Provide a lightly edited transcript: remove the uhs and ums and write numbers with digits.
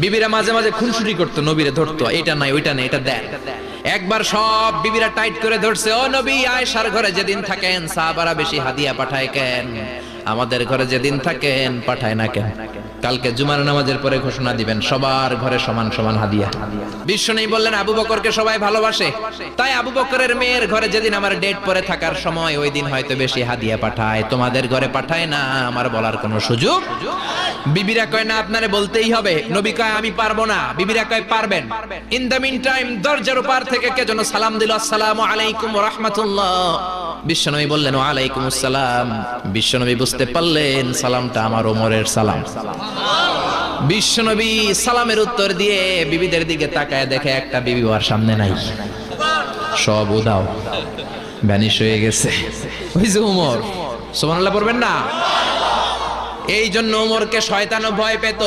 বিবিরা মাঝে মাঝে খুনসুটি করতো, নবীরে ধরতো, এটা নাই ওইটা নাই এটা দেন। একবার সব বিবিরা টাইট করে ধরছে, ও নবী, আয়েশার ঘরে যেদিন থাকেন সাহাবারা বেশি হাদিয়া পাঠায় কেন? আমাদের ঘরে যেদিন থাকেন পাঠায় না কেন? কালকে জুমার নামাজের পরে ঘোষণা দিবেন সবার ঘরে সমান সমান হাদিয়া। বিশ্বনবী বললেন আবু বকরকে সবাই ভালোবাসে, তাই আবু বকরের মেয়ের ঘরে যেদিন আমার ডেট পরে থাকার সময় ওই দিন হয়তো বেশি হাদিয়া পাঠায়, তোমাদের ঘরে পাঠায় না। আমার বলার কোনো সুযোগ? বিবিরা কয় না, আপনারে বলতেই হবে। নবী কয় আমি পারবো না, বিবিরা কয় পারবেন। ইন দ্য মিন টাইম দরজার পার থেকে কে যেন সালাম দিল, আসসালামু আলাইকুম ওয়া রাহমাতুল্লাহ। বিশ্বনবী বললেন ওয়া আলাইকুম আসসালাম। বিশ্বনবী বুঝতে পারলেন সালামটা আমার ওমরের সালাম। বিশ্বনবী সালামের উত্তর দিয়ে বিবিদের দিকে তাকায়, দেখে একটা বিবি ওর সামনে নাই, সব উদাও, ভ্যানিশ হয়ে গেছে। ওই যে ওমর, সুবহানাল্লাহ পড়বেন না? এই জন্য ওমরকে শয়তানও ভয় পেত।